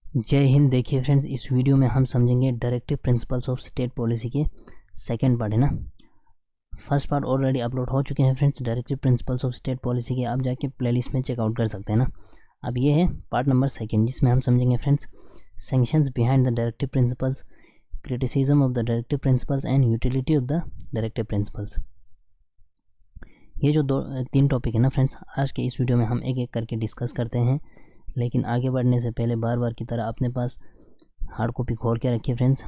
जय हिंद। देखिए फ्रेंड्स, इस वीडियो में हम समझेंगे directive principles of state policy के सेकंड पार्ट है ना। फर्स्ट पार्ट ऑलरेडी अपलोड हो चुके हैं friends, directive principles of state policy के। आप जाके प्लेलिस्ट में चेकआउट कर सकते हैं ना। अब ये है पार्ट नंबर सेकंड, जिसमें हम समझेंगे friends sanctions behind the directive principles, criticism of the directive principles and utility of the directive principles. ये जो तीन टॉपिक है ना फ्रेंड्स, आज के इस वीडियो में हम एक एक करके डिस्कस करते हैं। लेकिन आगे बढ़ने से पहले बार बार की तरह अपने पास हार्ड कॉपी खोल के रखिए फ्रेंड्स।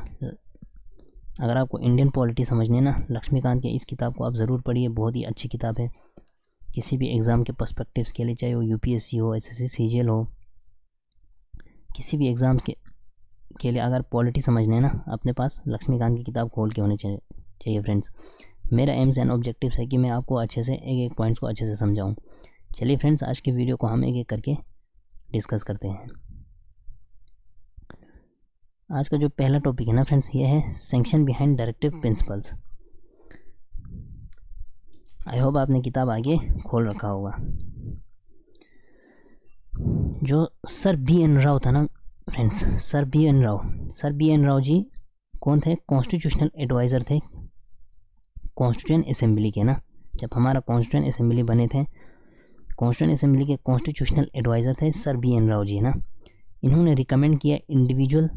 अगर आपको इंडियन पॉलिटी समझनी है ना, लक्ष्मीकांत के इस किताब को आप ज़रूर पढ़िए, बहुत ही अच्छी किताब है किसी भी एग्ज़ाम के पर्सपेक्टिव्स के लिए, चाहे वो यूपीएससी हो, एसएससी, सीजीएल हो, किसी भी एग्ज़ाम के लिए अगर पॉलिटी समझना है ना, अपने पास लक्ष्मीकांत की किताब खोल के होनी चाहिए फ्रेंड्स। मेरा एम्स एंड ऑब्जेक्टिव्स है कि मैं आपको अच्छे से एक एक पॉइंट्स को अच्छे से समझाऊँ। चलिए फ्रेंड्स, आज के वीडियो को हम एक एक करके डिस्कस करते हैं। आज का जो पहला टॉपिक है ना फ्रेंड्स, ये है sanction behind directive principles. I hope आपने किताब आगे खोल रखा होगा। जो सर बी एन राव था ना friends, sir B N Rao ji कौन थे? कॉन्स्टिट्यूशनल एडवाइज़र थे कॉन्स्टिट्यूएंट असेंबली के ना। जब हमारा कॉन्स्टिट्यूएंट असेंबली बने थे, कॉन्स्टिट्यूएंट असेंबली के कॉन्स्टिट्यूशनल एडवाइज़र थे sir B N Rao ji ना। इन्होंने रिकमेंड किया इंडिविजुअल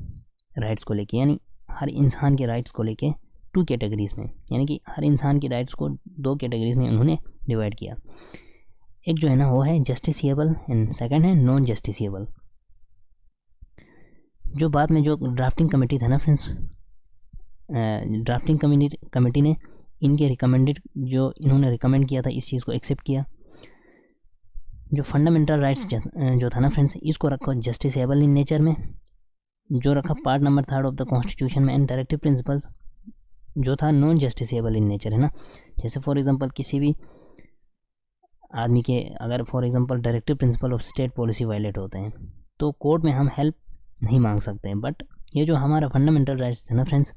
राइट्स को लेके, यानी हर इंसान के राइट्स को लेके टू कैटेगरीज़ में, यानी कि हर इंसान के राइट्स को दो कैटेगरीज़ में उन्होंने डिवाइड किया। एक जो है ना वो है जस्टिसिएबल एंड सेकंड है नॉन जस्टिसिएबल। जो बाद में जो ड्राफ्टिंग कमेटी था ना फ्रेंड्स, ड्राफ्टिंग कमेटी ने इनके रिकमेंडेड, जो इन्होंने रिकमेंड किया था, इस चीज़ को एक्सेप्ट किया। जो फंडामेंटल राइट्स जो था ना फ्रेंड्स, इसको रखा जस्टिसेबल इन नेचर में, जो रखा part number 3 of the constitution में, एंड डायरेक्टिव प्रिंसिपल्स जो था नॉन जस्टिसेबल इन नेचर है ना। जैसे फॉर एग्जांपल किसी भी आदमी के अगर for example directive principle of state policy violate होते हैं तो कोर्ट में हम हेल्प नहीं मांग सकते हैं। बट ये जो हमारा फंडामेंटल राइट्स थे ना फ्रेंड्स,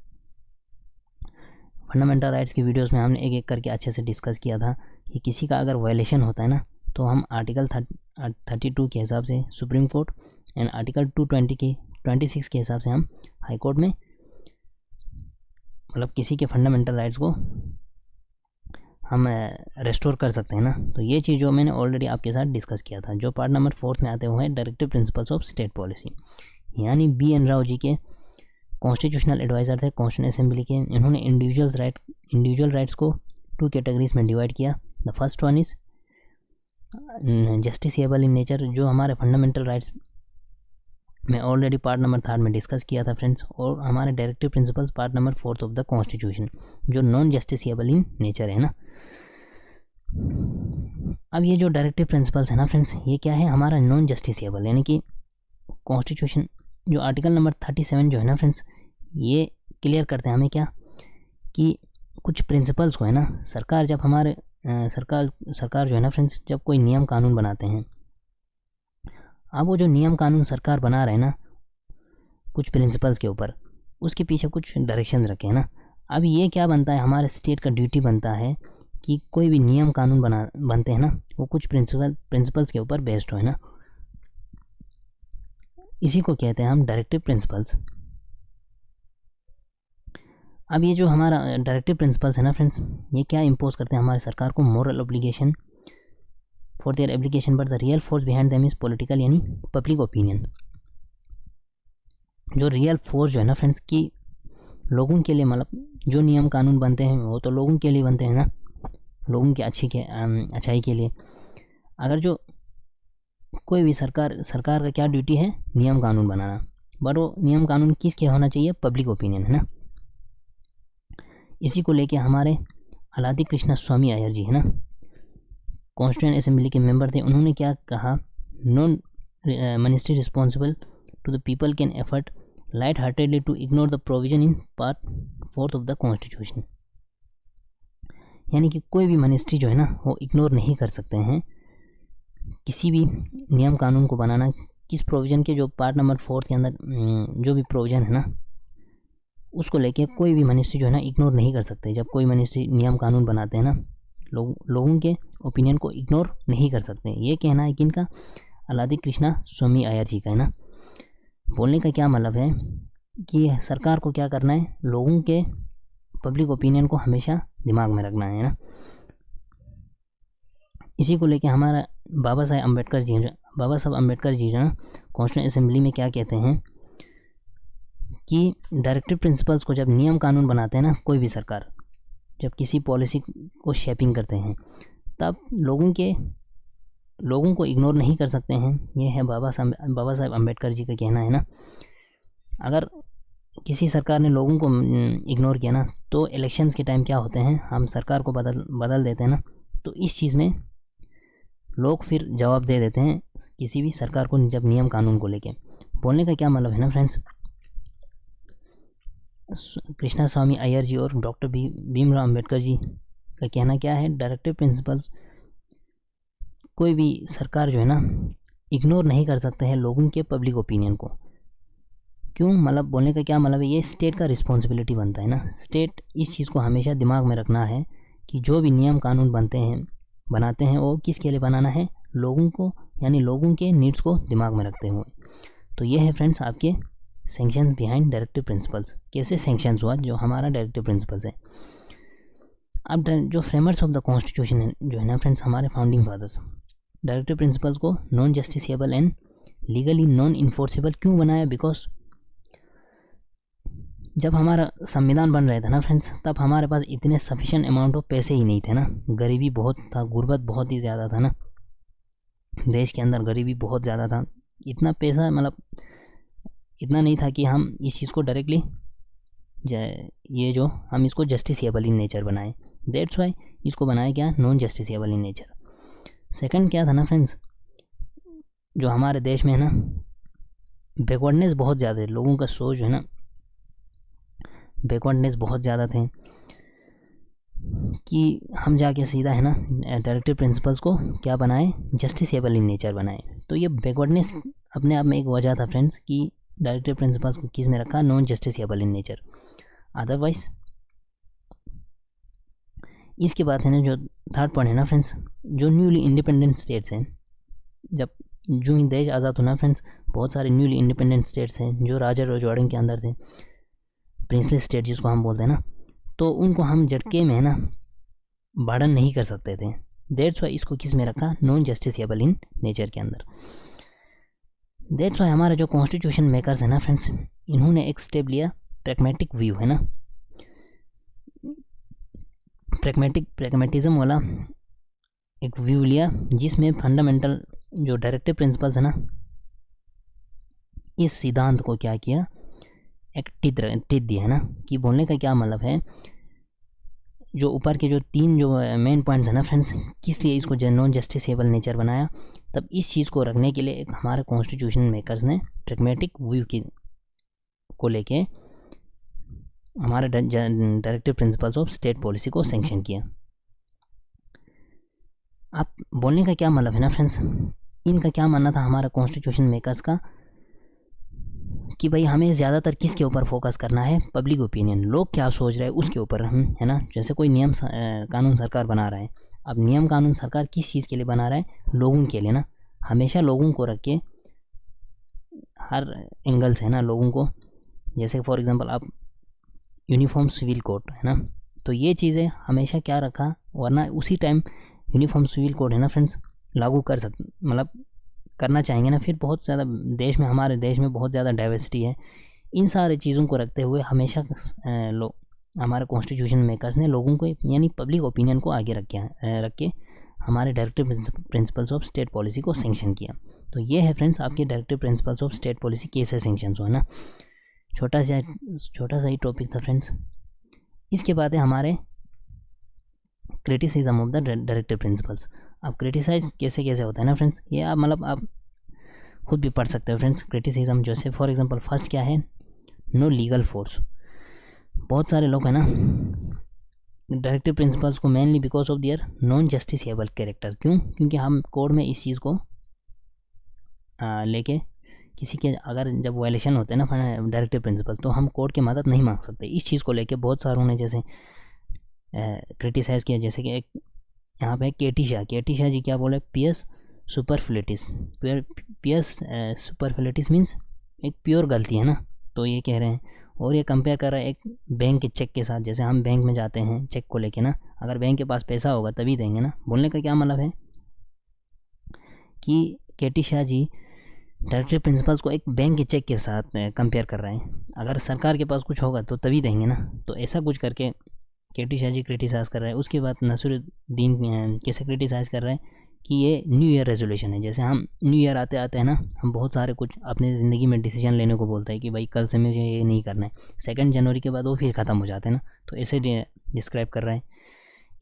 फंडामेंटल राइट्स की वीडियोज़ में हमने एक एक करके अच्छे से डिस्कस किया था कि किसी का अगर वायलेशन होता है ना, तो हम आर्टिकल 32 के हिसाब से सुप्रीम कोर्ट एंड आर्टिकल 226 के हिसाब से हम हाई कोर्ट में, मतलब किसी के फंडामेंटल राइट्स को हम रेस्टोर कर सकते हैं ना। तो ये चीज़ जो मैंने ऑलरेडी आपके साथ डिस्कस किया था, जो पार्ट नंबर 4 में आते हुए हैं directive principles of state policy. यानी बी एन राव जी के कॉन्स्टिट्यूशनल एडवाइज़र थे कॉन्स्टिट्यूशन असेंबली के। इन्होंने इंडिविजुअल राइट्स को टू कैटेगरीज में डिवाइड किया। The first one is justiciable in nature, जो हमारे फंडामेंटल राइट्स में ऑलरेडी पार्ट नंबर 3 में डिस्कस किया था फ्रेंड्स। और हमारे directive principles part number 4 of the constitution, जो नॉन जस्टिसिएबल इन नेचर है ना। अब ये जो डायरेक्टिव प्रिंसिपल्स है ना फ्रेंड्स, ये क्या है? हमारा नॉन जस्टिसिएबल, यानी कि कॉन्स्टिट्यूशन जो आर्टिकल नंबर 37 जो है ना फ्रेंड्स, ये क्लियर करते हैं हमें क्या, कि कुछ प्रिंसिपल्स को है ना सरकार, जब हमारे सरकार जो है ना फ्रेंड्स, जब कोई नियम कानून बनाते हैं, अब वो जो नियम कानून सरकार बना रहे हैं ना कुछ प्रिंसिपल्स के ऊपर, उसके पीछे कुछ डायरेक्शंस रखे हैं ना। अब ये क्या बनता है, हमारे स्टेट का ड्यूटी बनता है कि कोई भी नियम कानून बनते हैं ना, वो कुछ प्रिंसिपल्स के ऊपर बेस्ड हो है ना। इसी को कहते हैं हम डायरेक्टिव प्रिंसिपल्स। अब ये जो हमारा डायरेक्टिव प्रिंसिपल्स है ना फ्रेंड्स, ये क्या इम्पोज करते हैं हमारे सरकार को? Moral obligation for their application, but the real force behind them is political, यानी पब्लिक ओपिनियन। जो रियल फोर्स जो है ना फ्रेंड्स, की लोगों के लिए, मतलब जो नियम कानून बनते हैं वो तो लोगों के लिए बनते हैं ना, लोगों की अच्छाई के लिए। अगर जो कोई भी सरकार का क्या ड्यूटी है? नियम कानून बनाना, बट वो नियम कानून किसके होना चाहिए? पब्लिक ओपिनियन है ना। इसी को लेके हमारे अलादी कृष्णा स्वामी अय्यर जी है ना, कॉन्स्टिट्यूएंट असेंबली के मेंबर थे। उन्होंने क्या कहा? Non ministry responsible to the people can afford lightheartedly to ignore the provision in part 4 of the constitution. यानी कि कोई भी मिनिस्ट्री जो है ना वो इग्नोर नहीं कर सकते हैं किसी भी नियम कानून को बनाना, किस प्रोविज़न के, जो पार्ट नंबर 4 के अंदर जो भी प्रोविज़न है ना, उसको लेके कोई भी मिनिस्ट्री जो है ना इग्नोर नहीं कर सकते। जब कोई मिनिस्ट्री नियम कानून बनाते हैं ना, लोगों के ओपिनियन को इग्नोर नहीं कर सकते। ये कहना है कि इनका अलादी कृष्णा स्वामी अय्यर जी का है ना। बोलने का क्या मतलब है कि सरकार को क्या करना है, लोगों के पब्लिक ओपिनियन को हमेशा दिमाग में रखना है ना। इसी को लेके हमारा बाबा साहब अम्बेडकर जी जो ना कॉन्स्टिट्यूशन असेंबली में क्या कहते हैं कि डायरेक्टिव प्रिंसिपल्स को जब नियम कानून बनाते हैं ना कोई भी सरकार, जब किसी पॉलिसी को शेपिंग करते हैं, तब लोगों को इग्नोर नहीं कर सकते हैं। ये है बाबा साहब अम्बेडकर जी का कहना है ना। अगर किसी सरकार ने लोगों को इग्नोर किया ना तो इलेक्शंस के टाइम क्या होते हैं, हम सरकार को बदल देते हैं ना, तो इस चीज़ में लोग फिर जवाब दे देते हैं किसी भी सरकार को जब नियम कानून को लेके। बोलने का क्या मतलब है ना फ्रेंड्स, कृष्णा स्वामी अय्यर जी और डॉक्टर भीमराव अम्बेडकर जी का कहना क्या है, डायरेक्टिव प्रिंसिपल्स कोई भी सरकार जो है ना इग्नोर नहीं कर सकते हैं लोगों के पब्लिक ओपिनियन को। क्यों, मतलब बोलने का क्या मतलब है, ये स्टेट का रिस्पॉन्सिबिलिटी बनता है ना। स्टेट इस चीज़ को हमेशा दिमाग में रखना है कि जो भी नियम कानून बनाते हैं वो किसके लिए बनाना है, लोगों को, यानी लोगों के नीड्स को दिमाग में रखते हुए। तो ये है फ्रेंड्स आपके सैंक्शन बिहाइंड डायरेक्टिव प्रिंसिपल्स, कैसे सैंक्शंस हुआ जो हमारा डायरेक्टिव प्रिंसिपल्स है। अब जो फ्रेमर्स ऑफ द कॉन्स्टिट्यूशन है जो है ना फ्रेंड्स, हमारे फाउंडिंग फादर्स, डायरेक्टिव प्रिंसिपल्स को non justiciable and legally non enforceable क्यों बनाया, बिकॉज जब हमारा संविधान बन रहा था ना फ्रेंड्स, तब हमारे पास इतने सफिशिएंट अमाउंट ऑफ पैसे ही नहीं थे ना, गरीबी बहुत था, गुर्बत बहुत ही ज़्यादा था ना, देश के अंदर गरीबी बहुत ज़्यादा था। इतना पैसा, मतलब इतना नहीं था कि हम इस चीज़ को डायरेक्टली ये जो हम इसको जस्टिसेबल इन नेचर बनाए। दैट्स वाई इसको बनाया क्या, non justiciable in nature. Second क्या था ना फ्रेंड्स, जो हमारे देश में है ना बैकवर्डनेस बहुत ज़्यादा है, लोगों का सोच जो है ना बैकवर्डनेस बहुत ज़्यादा थे कि हम जाके सीधा है ना डायरेक्टिव प्रिंसिपल्स को क्या बनाए, जस्टिसेबल इन नेचर बनाए। तो ये बैकवर्डनेस अपने आप में एक वजह था फ्रेंड्स कि डायरेक्टिव प्रिंसिपल्स को किस में रखा, non justiciable in nature. Otherwise इसके बाद है ना जो थर्ड पॉइंट है ना फ्रेंड्स, जो न्यूली इंडिपेंडेंट स्टेट्स हैं, जब जो ही देश आज़ाद होना फ्रेंड्स, बहुत सारे न्यूली इंडिपेंडेंट स्टेट्स हैं जो राजा रजवाड़े के अंदर थे, प्रिंसली स्टेट जिसको हम बोलते हैं ना, तो उनको हम झटके में है ना बार्डन नहीं कर सकते थे। दैट्स वाई इसको किस में रखा, नॉन जस्टिसेबल इन नेचर के अंदर। दैट्स वाई हमारे जो कॉन्स्टिट्यूशन मेकर्स हैं ना फ्रेंड्स, इन्होंने एक स्टेप लिया, प्रैग्मेटिक व्यू है ना, प्रैग्मेटिज्म वाला एक व्यू लिया, जिसमें फंडामेंटल जो डायरेक्टिव प्रिंसिपल्स है ना, इस सिद्धांत को क्या किया, एक टित दिया है ना। कि बोलने का क्या मतलब है, जो ऊपर के जो तीन जो मेन पॉइंट्स है ना फ्रेंड्स, किस लिए इसको नॉन जस्टिसेबल नेचर बनाया, तब इस चीज़ को रखने के लिए एक हमारे कॉन्स्टिट्यूशन मेकर्स ने प्रैग्मेटिक व्यू को लेके हमारे directive principles of state policy को सैंक्शन किया। आप बोलने का क्या मतलब है ना फ्रेंड्स, इनका क्या मानना था हमारा कॉन्स्टिट्यूशन मेकर्स का कि भाई हमें ज़्यादातर किसके ऊपर फोकस करना है, पब्लिक ओपिनियन, लोग क्या सोच रहे हैं उसके ऊपर हम, है ना। जैसे कोई नियम कानून सरकार बना रहा है, अब नियम कानून सरकार किस चीज़ के लिए बना रहा है, लोगों के लिए ना। हमेशा लोगों को रख के हर एंगल से है ना लोगों को, जैसे फॉर एग्जांपल आप यूनिफॉर्म सिविल कोड है ना, तो ये चीज़ें हमेशा क्या रखा, वरना उसी टाइम यूनिफॉर्म सिविल कोड है ना फ्रेंड्स लागू कर सकते, मतलब करना चाहेंगे ना, फिर बहुत ज़्यादा देश में, हमारे देश में बहुत ज़्यादा डाइवर्सिटी है। इन सारे चीज़ों को रखते हुए हमेशा हमारे कॉन्स्टिट्यूशन मेकर्स ने लोगों को, यानी पब्लिक ओपिनियन को आगे रख के हमारे directive principles of state policy को सैंक्शन किया। तो ये है फ्रेंड्स आपके directive principles of state policy कैसे सैंक्शन हुआ ना। छोटा सा ही टॉपिक था फ्रेंड्स। इसके बाद है हमारे criticism of the directive principles. अब क्रिटिसाइज कैसे कैसे होता है ना फ्रेंड्स, ये आप मतलब आप खुद भी पढ़ सकते हो फ्रेंड्स। क्रिटिसिज्म जैसे फॉर एग्जांपल फर्स्ट क्या है, नो लीगल फोर्स। बहुत सारे लोग हैं ना डायरेक्टिव प्रिंसिपल्स को mainly because of their non justiciable character, क्यों, क्योंकि हम कोर्ट में इस चीज़ को लेके किसी के अगर जब वायलेशन होते हैं ना डायरेक्टिव प्रिंसिपल, तो हम कोर्ट की मदद नहीं मांग सकते। इस चीज़ को लेके बहुत सारों ने जैसे क्रिटिसाइज़ किया, जैसे कि एक यहाँ पे केटी शाह जी क्या बोले, पियस सुपरफ्लेटिस मीन्स एक प्योर गलती है ना, तो ये कह रहे हैं। और ये कंपेयर कर रहा है एक बैंक के चेक के साथ। जैसे हम बैंक में जाते हैं चेक को लेके ना, अगर बैंक के पास पैसा होगा तभी देंगे ना। बोलने का क्या मतलब है कि केटी शाह जी डायरेक्टिव प्रिंसिपल्स को एक बैंक के चेक के साथ कंपेयर कर रहे हैं। अगर सरकार के पास कुछ होगा तो तभी देंगे ना, तो ऐसा कुछ करके केटी शाह जी क्रिटिसाइज़ कर रहे हैं। उसके बाद नसीरुद्दीन कैसे क्रिटिसाइज़ कर रहे हैं कि ये न्यू ईयर रेजोल्यूशन है। जैसे हम न्यू ईयर आते आते हैं ना, हम बहुत सारे कुछ अपने ज़िंदगी में डिसीजन लेने को बोलते हैं कि भाई कल से मुझे ये नहीं करना है, 2 जनवरी के बाद वो फिर ख़त्म हो जाते हैं ना, तो ऐसे डिस्क्राइब कर रहे हैं।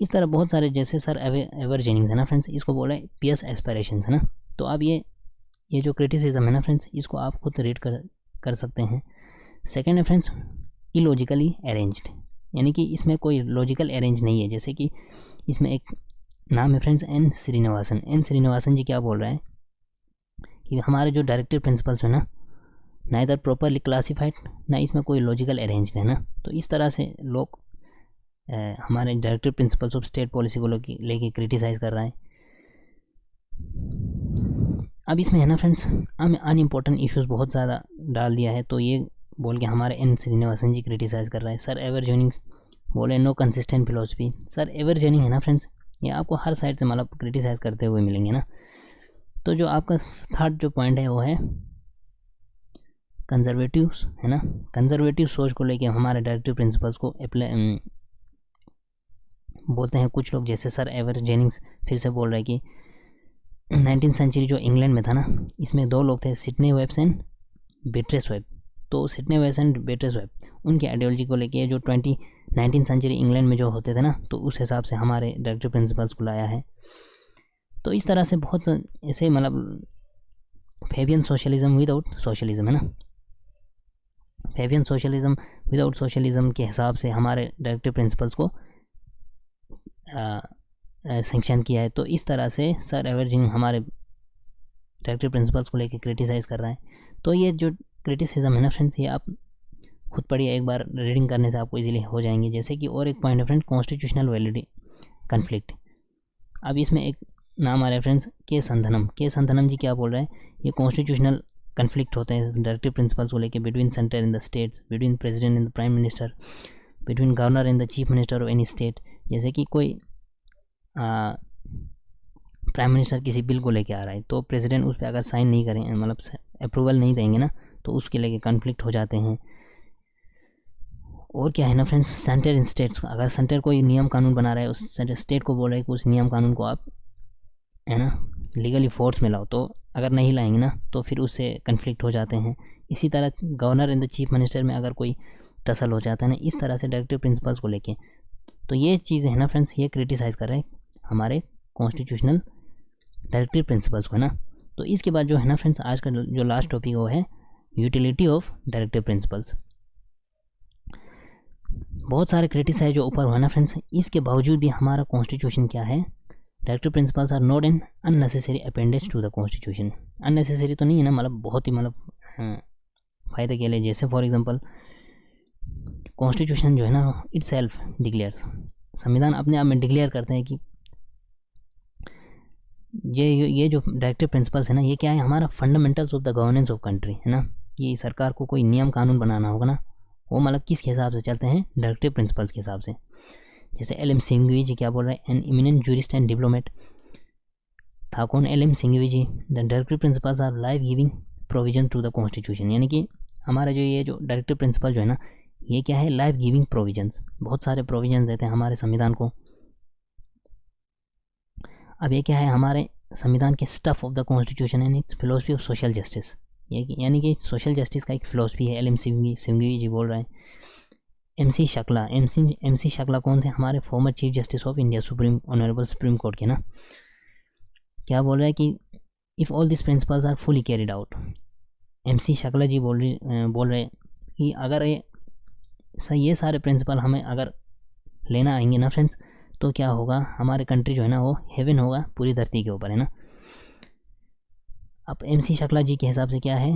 इस तरह बहुत सारे, जैसे सर एवर जेनिंग्स है ना फ्रेंड्स, इसको बोला है पियर्स एस्पिरेशंस है ना। तो अब ये जो क्रिटिसिज्म है ना फ्रेंड्स, इसको आप खुद रीड कर सकते हैं। सेकेंड है फ्रेंड्स इलॉजिकली अरेंज्ड, यानी कि इसमें कोई लॉजिकल अरेंज नहीं है। जैसे कि इसमें एक नाम है friends N Srinivasan. N Srinivasan ji क्या बोल रहे हैं कि हमारे जो डायरेक्टिव प्रिंसिपल्स है ना, ना इधर प्रॉपरली क्लासिफाइड, ना इसमें कोई लॉजिकल अरेंज है ना। तो इस तरह से लोग हमारे directive principles of state policy को लेके क्रिटिसाइज़ कर रहा है। अब इसमें है ना फ्रेंड्स अनइम्पोर्टेंट इश्यूज़ बहुत ज़्यादा डाल दिया है, तो ये बोल के हमारे एन श्रीनिवासन जी क्रिटिसाइज़ कर रहा है। सर एवर जेनिंग बोले no consistent philosophy. Sir Ivor Jennings है ना फ्रेंड्स, ये आपको हर साइड से मतलब क्रिटिसाइज़ करते हुए मिलेंगे ना। तो जो आपका थर्ड जो पॉइंट है वो है कंजर्वेटिव्स है ना। कंजर्वेटिव सोच को लेके हमारे डायरेक्टिव प्रिंसिपल्स को अप्लाई बोलते हैं कुछ लोग। जैसे सर एवर जेनिंग्स फिर से बोल रहे हैं कि 19वीं सेंचुरी जो इंग्लैंड में था ना, इसमें 2 लोग थे, सिडनी वेब्स एंड बेट्रेस वेब। तो सिडनी वेब्स एंड बेट्रेस वेब उनकी आइडियोलॉजी को लेके जो 19वीं सेंचुरी इंग्लैंड में जो होते थे ना, तो उस हिसाब से हमारे डायरेक्टिव प्रिंसिपल्स को लाया है। तो इस तरह से बहुत ऐसे मतलब फेबियन सोशलिज्म विदाउट सोशलिज्म है ना, फेबियन सोशलिज्म विदाउट सोशलिज्म के हिसाब से हमारे डायरेक्टिव प्रिंसिपल्स को सैंक्शन किया है। तो इस तरह से सर एवर जेनिंग हमारे डायरेक्टिव प्रिंसिपल्स को लेके क्रिटिसाइज़ कर रहा है। तो ये जो क्रिटिसिज्म है ना फ्रेंड्स, ये आप खुद पढ़िए, एक बार रीडिंग करने से आपको इजीली हो जाएंगे। जैसे कि और एक पॉइंट है फ्रेंड कॉन्स्टिट्यूशनल वैलिडिटी कन्फ्लिक्ट। अब इसमें एक नाम आ रहा है फ्रेंड्स के संधनम। के संधनम जी क्या बोल रहे हैं, ये कॉन्स्टिट्यूशनल कन्फ्लिक्ट होते हैं डायरेक्टिव प्रिंसिपल्स को लेके between centre and the states, between president and the prime minister, between governor and the chief minister of any state. जैसे कि कोई प्राइम मिनिस्टर किसी बिल को लेके आ रहा है, तो प्रेसिडेंट उस पर अगर साइन नहीं करें, मतलब अप्रूवल नहीं देंगे ना, तो उसके लेके कन्फ्लिक्ट हो जाते हैं। और क्या है ना फ्रेंड्स सेंटर इन स्टेट्स, अगर सेंटर कोई नियम कानून बना रहा है, उस स्टेट को बोल रहा है कि उस नियम कानून को आप है ना लीगली फोर्स में लाओ, तो अगर नहीं लाएंगे ना तो फिर उससे कन्फ्लिक्ट हो जाते हैं। इसी तरह governor and the chief minister में अगर कोई टसल हो जाता है ना, इस तरह से डायरेक्टिव प्रिंसिपल्स को लेके। तो ये चीज़ें है ना फ्रेंड्स, ये क्रिटिसाइज़ कर रहे हैं हमारे कॉन्स्टिट्यूशनल डायरेक्टिव प्रिंसिपल्स को है ना। तो इसके बाद जो है ना फ्रेंड्स आज का जो लास्ट टॉपिक वो है यूटिलिटी ऑफ डायरेक्टिव प्रिंसिपल्स। बहुत सारे क्रिटिसाइज जो ऊपर हुआ ना फ्रेंड्स, इसके बावजूद भी हमारा कॉन्स्टिट्यूशन क्या है, directive principles are not an unnecessary appendage to the constitution. Unnecessary तो नहीं है ना, मतलब बहुत ही मतलब फ़ायदे के लिए। जैसे फॉर एग्जांपल कॉन्स्टिट्यूशन जो है ना इट सेल्फ डिक्लेयर्स, संविधान अपने आप में डिक्लेयर करते हैं कि ये जो डायरेक्टिव प्रिंसिपल्स है ना, ये क्या है, हमारा fundamentals of the governance of country है ना। कि सरकार को कोई नियम कानून बनाना होगा ना, वो मतलब किसके हिसाब से चलते हैं, डायरेक्टिव प्रिंसिपल्स के हिसाब से। जैसे एल एम सिंघवी जी क्या बोल रहे हैं, an eminent jurist and diplomat था कौन, L M Singhvi ji. The directive principles are life giving provision to the constitution, यानी कि हमारा जो ये जो डायरेक्टिव प्रिंसिपल जो है ना, ये क्या है, लाइफ गिविंग प्रोविजंस, बहुत सारे प्रोविजंस देते हैं हमारे संविधान को। अब ये क्या है, हमारे संविधान के stuff of the constitution and it's philosophy of social justice, ये यानी कि सोशल जस्टिस का एक फिलोसफी है। एल एम सिंघवी जी बोल रहे हैं। एम सी शकला कौन थे, हमारे former chief justice of India honourable supreme court के ना। क्या बोल रहा है कि if all this principles are fully carried out, M C Chagla ji बोल रहे हैं कि अगर ये सारे प्रिंसिपल हमें अगर लेना आएंगे ना फ्रेंड्स, तो क्या होगा, हमारे कंट्री जो है ना वो हेवन होगा पूरी धरती के ऊपर है ना। अब एम सी शकला जी के हिसाब से क्या है,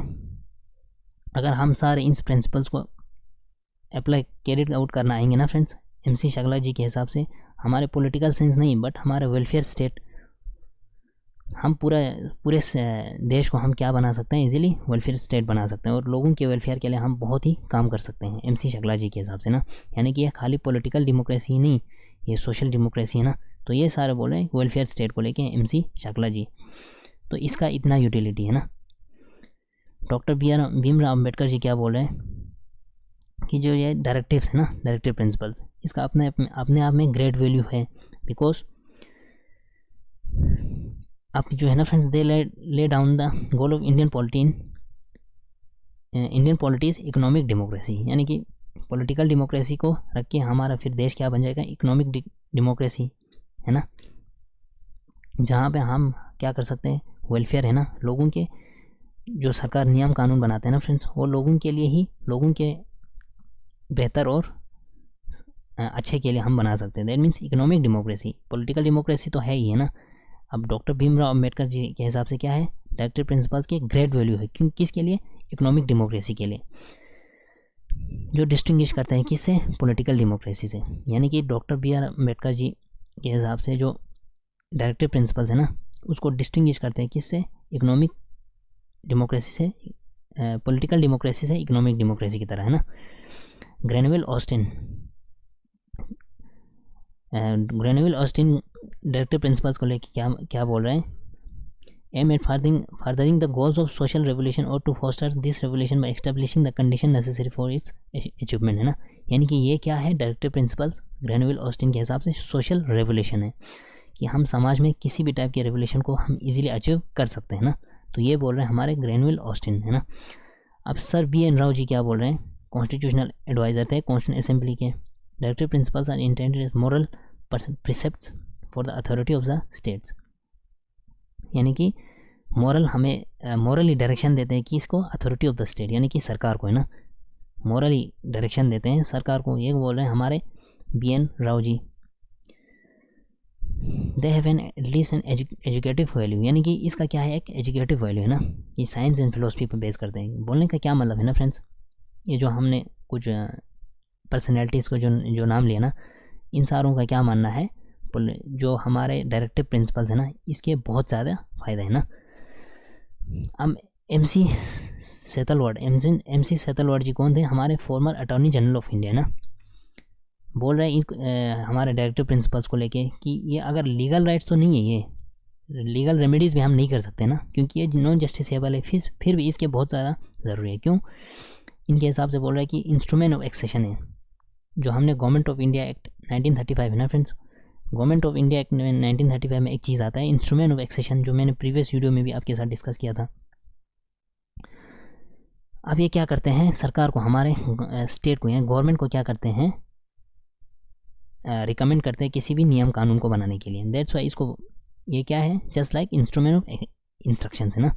अगर हम सारे इन प्रिंसिपल्स को अप्लाई कैरिड आउट करना आएंगे ना फ्रेंड्स, एम सी शकला जी के हिसाब से हमारे पॉलिटिकल सेंस नहीं बट हमारे वेलफेयर स्टेट हम पूरे देश को हम क्या बना सकते हैं, इजीली वेलफेयर स्टेट बना सकते हैं और लोगों के वेलफेयर के लिए हम बहुत ही काम कर सकते हैं MC शकला जी के हिसाब से ना। यानी कि ये खाली पॉलिटिकल डेमोक्रेसी ही नहीं, ये सोशल डेमोक्रेसी है ना। तो ये सारे बोल रहे हैं वेलफेयर स्टेट को लेके MC शकला जी, तो इसका इतना यूटिलिटी है ना। डॉक्टर भीमराव अम्बेडकर जी क्या बोल रहे हैं कि जो ये डायरेक्टिव्स है ना, डायरेक्टिव प्रिंसिपल्स, इसका अपने आप में ग्रेट वैल्यू है, बिकॉज अब जो है ना friends, they lay down the goal of Indian polity is economic democracy. यानी कि पॉलिटिकल डेमोक्रेसी को रख के हमारा फिर देश क्या बन जाएगा, इकोनॉमिक डेमोक्रेसी है ना, जहाँ पे हम क्या कर सकते हैं, वेलफेयर है ना, लोगों के जो सरकार नियम कानून बनाते हैं ना फ्रेंड्स, वो लोगों के लिए ही, लोगों के बेहतर और अच्छे के लिए हम बना सकते हैं। That means economic democracy. Political democracy तो है ही है ना। अब डॉक्टर भीमराव अम्बेडकर जी के हिसाब से क्या है, डायरेक्टिव प्रिंसिपल्स की ग्रेट वैल्यू है। क्यों, किसके लिए, इकोनॉमिक डेमोक्रेसी के लिए, जो डिस्टिंग्विश करते हैं किससे, पॉलिटिकल डेमोक्रेसी से। यानी कि डॉक्टर B.R. अम्बेडकर जी के हिसाब से जो डायरेक्टिव प्रिंसिपल्स है ना, उसको डिस्टिंग्विश करते हैं किससे, इकोनॉमिक डेमोक्रेसी से, पॉलिटिकल डेमोक्रेसी से इकोनॉमिक डेमोक्रेसी की तरह है ना। ग्रेनविल ऑस्टिन डायरेक्टिव प्रिंसिपल्स को लेकर क्या बोल रहे हैं, aim at furthering the goals of social revolution और to foster this revolution by establishing the condition necessary for its achievement है ना। यानी कि ये क्या है, डायरेक्टिव प्रिंसिपल्स ग्रेनविल ऑस्टिन के हिसाब से सोशल रेवोल्यूशन है, कि हम समाज में किसी भी टाइप के रेवोल्यूशन को हम इजीली अचीव कर सकते हैं ना। तो ये बोल रहे हैं हमारे ग्रेनविल ऑस्टिन है ना। अब सर B.N. राव जी क्या बोल रहे हैं, कॉन्स्टिट्यूशनल एडवाइजर थे कॉन्स्टिट्यूशन असेंबली के। Directive principles are intended as moral precepts for the authority of the states. यानी कि मोरली डायरेक्शन देते हैं कि इसको, अथॉरिटी ऑफ द स्टेट, यानी कि सरकार को है ना, मोरली डायरेक्शन देते हैं सरकार को। ये बोल रहे हैं हमारे B.N. Rau ji. They have an at least an educative value. यानी कि इसका क्या है, एक एजुकेटिव वैल्यू है ना, कि साइंस एंड फिलोसफी पर बेस करते हैं। बोलने का क्या मतलब है ना फ्रेंड्स, ये जो हमने कुछ पर्सनैलिटीज़ को जो नाम लिया ना, इन सारों का क्या मानना है, जो हमारे डायरेक्टिव प्रिंसिपल्स है ना, इसके बहुत ज़्यादा फ़ायदा है ना। अब MC सेतलवाड जी कौन थे, हमारे farmer attorney general of India ना। बोल रहे हैं हमारे डायरेक्टिव प्रिंसिपल्स को लेके कि ये अगर लीगल राइट्स तो नहीं है, ये लीगल रेमेडीज़ भी हम नहीं कर सकते ना, क्योंकि ये नॉन जस्टिसेबल है, फिर भी इसके बहुत ज़्यादा ज़रूरी है। क्यों, इनके हिसाब से बोल रहा है कि इंस्ट्रूमेंट ऑफ एक्सेशन है, जो हमने गवर्नमेंट ऑफ इंडिया एक्ट 1935 है ना friends, government of India act 1935 में एक चीज़ आता है इंस्ट्रूमेंट ऑफ एक्सेशन, जो मैंने प्रीवियस वीडियो में भी आपके साथ डिस्कस किया था। अब ये क्या करते हैं, सरकार को, हमारे स्टेट को या गवर्नमेंट को क्या करते हैं, रिकमेंड करते हैं किसी भी नियम कानून को बनाने के लिए। दैट्स वाई इसको, ये क्या है, just like instrument of instructions है ना।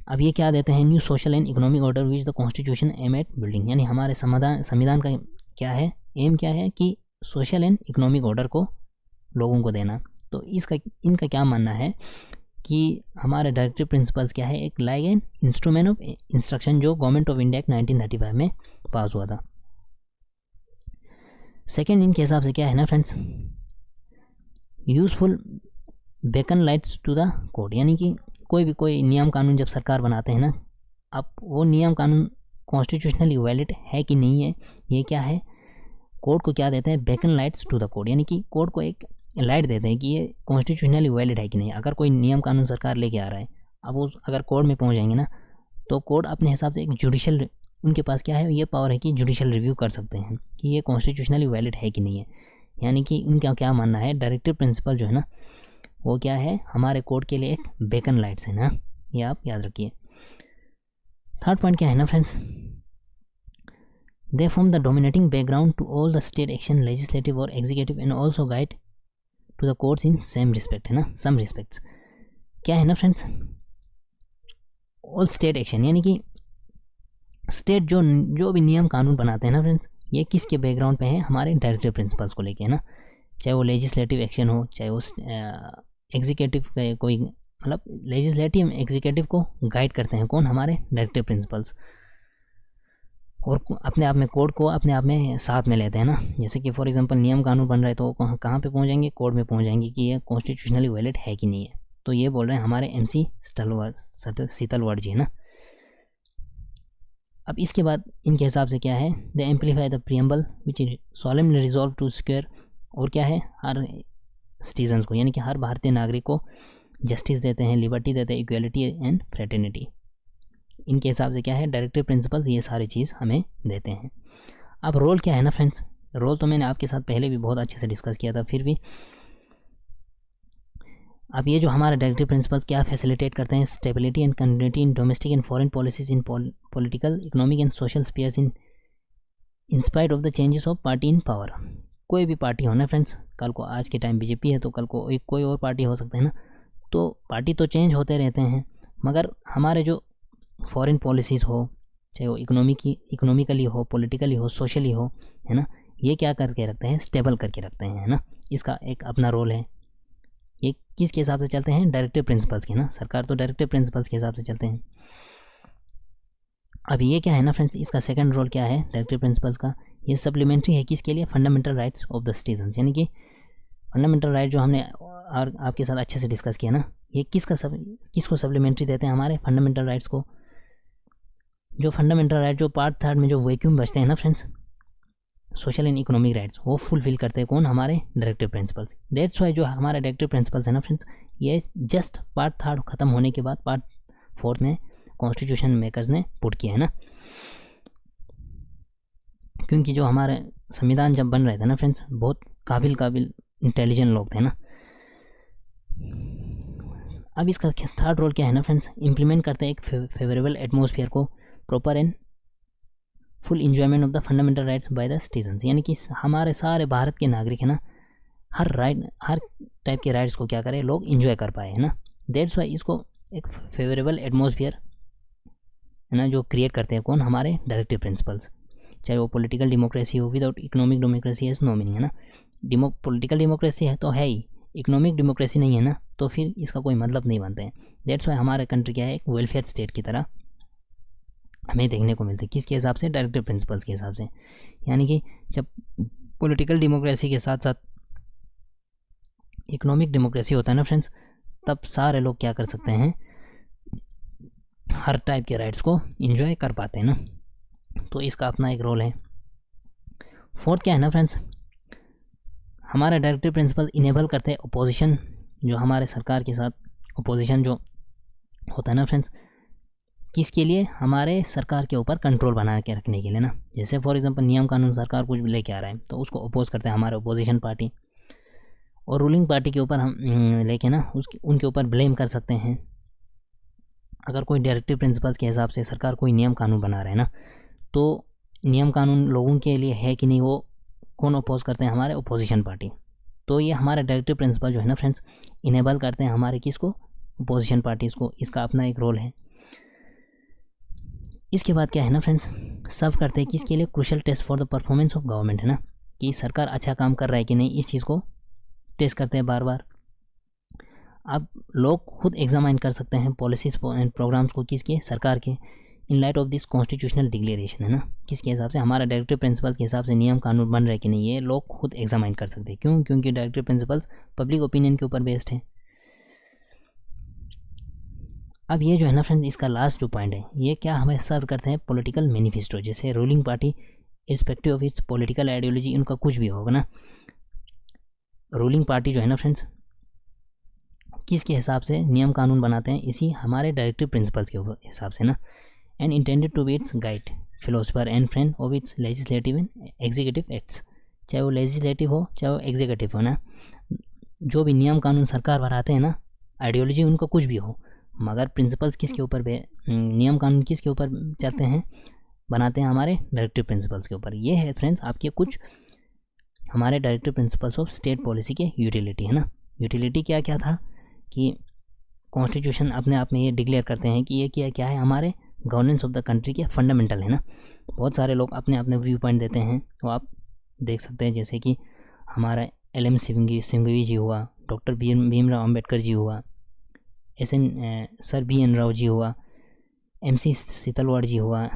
अब ये क्या देते हैं, new social and economic order which the constitution aim at building. यानी हमारे संविधान का क्या है, एम क्या है, कि सोशल एंड इकोनॉमिक ऑर्डर को लोगों को देना। तो इनका क्या मानना है कि हमारे डायरेक्टिव प्रिंसिपल्स क्या है, एक like an instrument of instruction, जो गवर्नमेंट ऑफ इंडिया एक्ट 1935 में पास हुआ था। सेकेंड, इनके हिसाब से क्या है ना friends, useful beacon lights to the court. यानी कि कोई नियम कानून जब सरकार बनाते हैं ना, अब वो नियम कानून कॉन्स्टिट्यूशनली वैलिड है कि नहीं है, ये क्या है, कोर्ट को क्या देते हैं, beacon lights to the court. यानी कि कोर्ट को एक लाइट देते हैं कि ये कॉन्स्टिट्यूशनली वैलिड है कि नहीं। अगर कोई नियम कानून सरकार लेके आ रहा है, अब वो अगर कोर्ट में पहुंच जाएंगे ना, तो कोर्ट अपने हिसाब से एक जुडिशल, उनके पास क्या है, ये पावर है कि जुडिशल रिव्यू कर सकते हैं कि ये कॉन्स्टिट्यूशनली वैलिड है कि नहीं है। यानी कि उनका क्या मानना है, डायरेक्टिव प्रिंसिपल जो है ना, वो क्या है, हमारे कोर्ट के लिए एक बेकन लाइट्स है ना, ये आप याद रखिए। थर्ड पॉइंट क्या है ना friends, they form the dominating background to all the state action, legislative और executive, and also guide to the courts in same respect है ना, सम रिस्पेक्ट्स। क्या है ना फ्रेंड्स, ऑल स्टेट एक्शन, यानी कि स्टेट जो भी नियम कानून बनाते हैं ना फ्रेंड्स, ये किसके बैकग्राउंड पे है, हमारे डायरेक्टिव प्रिंसिपल्स को लेके है ना। चाहे वो लेजिस्लेटिव एक्शन हो, चाहे वो एग्जीक्यूटिव कोई, मतलब लेजिस्लेटिव एग्जीक्यूटिव को गाइड करते हैं कौन, हमारे डायरेक्टिव प्रिंसिपल्स। और अपने आप में कोड को अपने आप में साथ में लेते हैं ना। जैसे कि फॉर एग्जांपल नियम कानून बन रहा है तो कहाँ पे पहुँच जाएंगे, कोड में पहुँच जाएंगे कि ये कॉन्स्टिट्यूशनली वैलिड है कि नहीं है। तो ये बोल रहे हैं हमारे MC शीतलवाड़ जी है ना। अब इसके बाद इनके हिसाब से क्या है, the amplify the preamble which solemnly resolve to secure, और क्या है, हर सिटीजन्स को यानी कि हर भारतीय नागरिक को जस्टिस देते हैं, लिबर्टी देते हैं, इक्वलिटी एंड फ्रेटर्निटी। इनके हिसाब से क्या है, डायरेक्टिव प्रिंसिपल्स ये सारी चीज़ हमें देते हैं। अब रोल क्या है ना फ्रेंड्स, रोल तो मैंने आपके साथ पहले भी बहुत अच्छे से डिस्कस किया था, फिर भी अब ये जो हमारे डायरेक्टिव प्रिंसिपल्स क्या फैसिलिटेट करते हैं, stability and continuity in domestic and foreign policies in political, economic and social spheres in spite of the changes of party in power. कोई भी पार्टी हो ना फ्रेंड्स, कल को आज के टाइम BJP है तो कल को एक कोई और पार्टी हो सकता है ना, तो पार्टी तो चेंज होते रहते हैं, मगर हमारे जो फॉरेन पॉलिसीज़ हो, चाहे वो इकोनॉमिकली हो, पॉलिटिकली हो, सोशली हो, है ना, ये क्या करके रखते हैं, स्टेबल करके रखते हैं, है ना। इसका एक अपना रोल है। ये किसके हिसाब से चलते हैं, डायरेक्टिव प्रिंसिपल्स के ना, सरकार तो डायरेक्टिव प्रिंसिपल्स के हिसाब से चलते हैं। अब ये क्या है ना फ्रेंड्स, इसका सेकंड रोल क्या है डायरेक्टिव प्रिंसिपल्स का, ये सप्लीमेंट्री है किसके लिए, fundamental rights of the citizens, यानी कि फंडामेंटल राइट जो हमने और आपके साथ अच्छे से डिस्कस किया ना, ये किसको सप्लीमेंट्री देते हैं, हमारे फंडामेंटल राइट्स को। जो फंडामेंटल राइट जो पार्ट थर्ड में जो वैक्यूम बचते हैं ना friends, social and economic rights, वो फुलफिल करते हैं कौन, हमारे डायरेक्टिव प्रिंसिपल्स। दैट्स वाई जो हमारे डायरेक्टिव प्रिंसिपल्स है ना फ्रेंड्स, ये जस्ट पार्ट थर्ड खत्म होने के बाद पार्ट फोर्थ में कॉन्स्टिट्यूशन मेकर्स ने पुट किया है ना। क्योंकि जो हमारे संविधान जब बन रहे थे ना फ्रेंड्स, बहुत काबिल इंटेलिजेंट लोग थे ना। अब इसका थर्ड रोल क्या है ना फ्रेंड्स, इम्प्लीमेंट करते हैं एक फेवरेबल एटमोसफियर को, proper and full enjoyment of the fundamental rights by the citizens, यानी कि हमारे सारे भारत के नागरिक है ना, हर टाइप के राइट्स को क्या करें, लोग इंजॉय कर पाए, है ना। दैट्स वाई इसको एक फेवरेबल एटमोसफियर है ना जो क्रिएट करते हैं कौन, हमारे डायरेक्टिव प्रिंसिपल्स। चाहे वो पॉलिटिकल डेमोक्रेसी हो, without economic democracy is no meaning, है ना। पॉलिटिकल डेमोक्रेसी है तो है ही, इकोनॉमिक डेमोक्रेसी नहीं है ना, तो फिर इसका कोई मतलब नहीं बनता है। दैट्स वाई हमारे कंट्री क्या है, एक वेलफेयर स्टेट की तरह हमें देखने को मिलते हैं, किसके हिसाब से, डायरेक्टिव प्रिंसिपल्स के हिसाब से। यानी कि जब पॉलिटिकल डेमोक्रेसी के साथ साथ इकोनॉमिक डेमोक्रेसी होता है ना फ्रेंड्स, तब सारे लोग क्या कर सकते हैं, हर टाइप के राइट्स को एंजॉय कर पाते हैं ना। तो इसका अपना एक रोल है। फोर्थ क्या है ना फ्रेंड्स, हमारा डायरेक्टिव प्रिंसिपल इनेबल करते हैं अपोजिशन, जो हमारे सरकार के साथ अपोजिशन जो होता है ना फ्रेंड्स, किसके लिए, हमारे सरकार के ऊपर कंट्रोल बना के रखने के लिए ना। जैसे फॉर एग्जांपल नियम कानून सरकार कुछ भी लेके आ रहा है तो उसको अपोज करते हैं हमारे अपोजिशन पार्टी, और रूलिंग पार्टी के ऊपर हम लेके ना उनके ऊपर ब्लेम कर सकते हैं। अगर कोई डायरेक्टिव प्रिंसिपल्स के हिसाब से सरकार कोई नियम कानून बना रहा है ना, तो नियम कानून लोगों के लिए है कि नहीं, वो कौन अपोज करते हैं, हमारे अपोजिशन पार्टी। तो ये हमारे डायरेक्टिव प्रिंसिपल जो है ना फ्रेंड्स, इनेबल करते हैं हमारे किसको, अपोजिशन पार्टीज़ को। इसका अपना एक रोल है। इसके बाद क्या है ना फ्रेंड्स, सर्व करते हैं किसके लिए, crucial test for the performance of government, है ना, कि सरकार अच्छा काम कर रहा है कि नहीं, इस चीज़ को टेस्ट करते हैं बार बार। अब लोग खुद एग्जामाइन कर सकते हैं पॉलिसीज एंड प्रोग्राम्स को, किसके, सरकार के, in light of this constitutional declaration, है ना, किसके हिसाब से, हमारा डायरेक्टिव प्रिंसिपल्स के हिसाब से नियम कानून बन रहे कि नहीं, ये लोग खुद एग्जामाइन कर सकते हैं। क्यों, क्योंकि डायरेक्टिव प्रिंसिपल्स पब्लिक ओपिनियन के ऊपर बेस्ड है। अब ये जो है ना फ्रेंड्स, इसका लास्ट जो पॉइंट है, ये क्या हमें सर्व करते हैं, पॉलिटिकल मैनिफेस्टो। जैसे ruling party respective of its political ideology, उनका कुछ भी होगा ना, रूलिंग पार्टी जो है ना फ्रेंड्स, किसके हिसाब से नियम कानून बनाते हैं, इसी हमारे डायरेक्टिव प्रिंसिपल्स के हिसाब से ना। And intended to be its guide, philosopher and friend of its legislative and executive acts, चाहे वो लेजिस्लेटिव हो चाहे वो एग्जीक्यूटिव हो ना। जो भी नियम कानून सरकार बनाते हैं ना, आइडियोलॉजी उनका कुछ भी हो, मगर प्रिंसिपल्स किसके ऊपर, नियम कानून किसके ऊपर चलते हैं, बनाते हैं हमारे डायरेक्टिव प्रिंसिपल्स के ऊपर। ये है फ्रेंड्स आपके कुछ हमारे directive principles of state policy के यूटिलिटी, है ना। यूटिलिटी क्या क्या था कि कॉन्स्टिट्यूशन अपने आप में ये डिक्लेयर करते हैं कि ये क्या है, हमारे गवर्नेंस ऑफ द कंट्री के फंडामेंटल, है ना। बहुत सारे लोग अपने अपने व्यू पॉइंट देते हैं, वो आप देख सकते हैं। जैसे कि हमारा LM सिंघवी जी हुआ, डॉक्टर भीमराव अम्बेडकर जी हुआ, सर BN राव जी हुआ, MC शीतलवाड़ जी हुआ,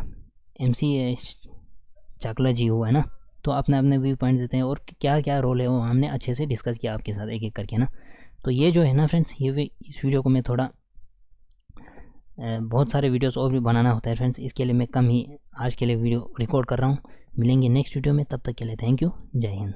MC चाकला जी हुआ है ना, तो अपने अपने व्यू पॉइंट्स देते हैं और क्या क्या रोल है वो हमने अच्छे से डिस्कस किया आपके साथ एक एक करके ना। तो ये जो है ना फ्रेंड्स, ये इस वीडियो को मैं थोड़ा बहुत सारे वीडियोस और भी बनाना होता है फ्रेंड्स, इसके लिए मैं कम ही आज के लिए वीडियो रिकॉर्ड कर रहा हूँ। मिलेंगे नेक्स्ट वीडियो में, तब तक के लिए थैंक यू, जय हिंद।